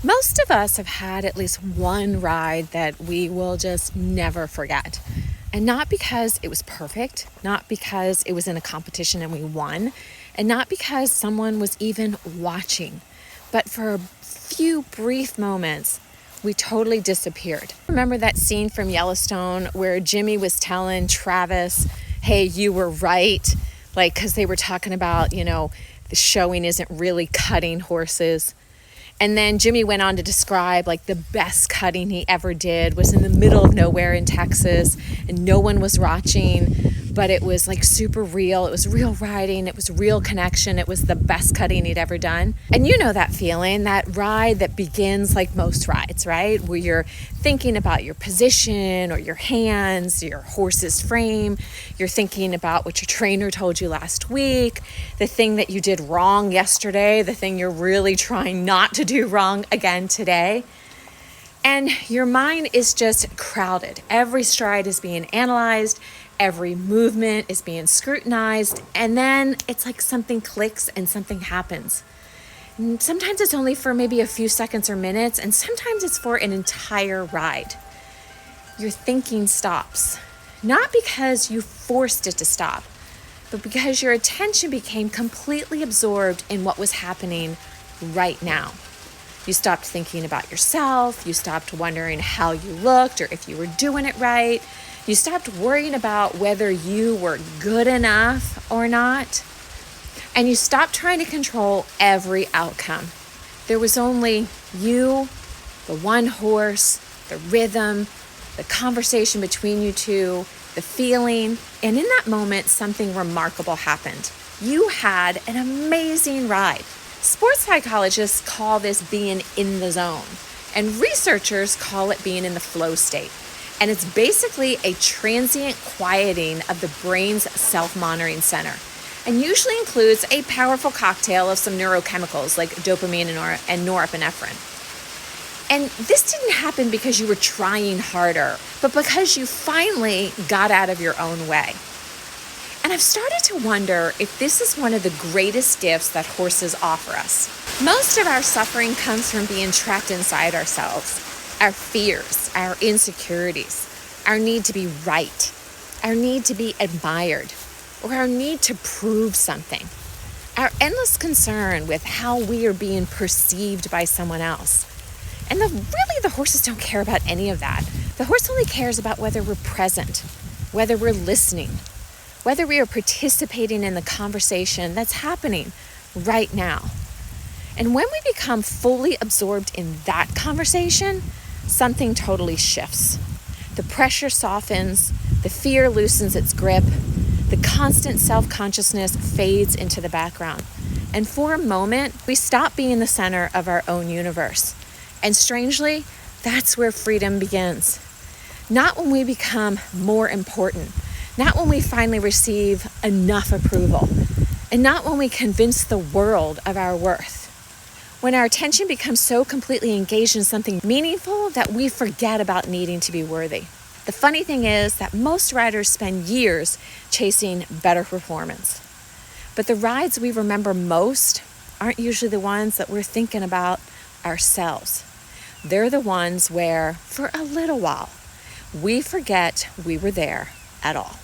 Most of us have had at least one ride that we will just never forget. And not because it was perfect, not because it was in a competition and we won, and not because someone was even watching, but for a few brief moments, we totally disappeared. Remember that scene from Yellowstone where Jimmy was telling Travis, hey, you were right, like, because they were talking about, the showing isn't really cutting horses. And then Jimmy went on to describe like the best cutting he ever did was in the middle of nowhere in Texas, and no one was watching, but it was like super real. It was real riding. It was real connection. It was the best cutting he'd ever done. And you know that feeling, that ride that begins like most rides, right? Where you're thinking about your position or your hands, your horse's frame. You're thinking about what your trainer told you last week, the thing that you did wrong yesterday, the thing you're really trying not to do wrong again today. And your mind is just crowded. Every stride is being analyzed. Every movement is being scrutinized. And then it's like something clicks and something happens. And sometimes it's only for maybe a few seconds or minutes, and sometimes it's for an entire ride. Your thinking stops, not because you forced it to stop, but because your attention became completely absorbed in what was happening right now. You stopped thinking about yourself. You stopped wondering how you looked or if you were doing it right. You stopped worrying about whether you were good enough or not. And you stopped trying to control every outcome. There was only you, the one horse, the rhythm, the conversation between you two, the feeling. And in that moment, something remarkable happened. You had an amazing ride. Sports psychologists call this being in the zone, and researchers call it being in the flow state. And it's basically a transient quieting of the brain's self-monitoring center, and usually includes a powerful cocktail of some neurochemicals like dopamine and norepinephrine. And this didn't happen because you were trying harder, but because you finally got out of your own way. And I've started to wonder if this is one of the greatest gifts that horses offer us. Most of our suffering comes from being trapped inside ourselves, our fears, our insecurities, our need to be right, our need to be admired, or our need to prove something, our endless concern with how we are being perceived by someone else. And really, the horses don't care about any of that. The horse only cares about whether we're present, whether we're listening, whether we are participating in the conversation that's happening right now. And when we become fully absorbed in that conversation, something totally shifts. The pressure softens, the fear loosens its grip, the constant self-consciousness fades into the background. And for a moment, we stop being the center of our own universe. And strangely, that's where freedom begins. Not when we become more important, not when we finally receive enough approval, and not when we convince the world of our worth. When our attention becomes so completely engaged in something meaningful that we forget about needing to be worthy. The funny thing is that most riders spend years chasing better performance. But the rides we remember most aren't usually the ones that we're thinking about ourselves. They're the ones where, for a little while, we forget we were there at all.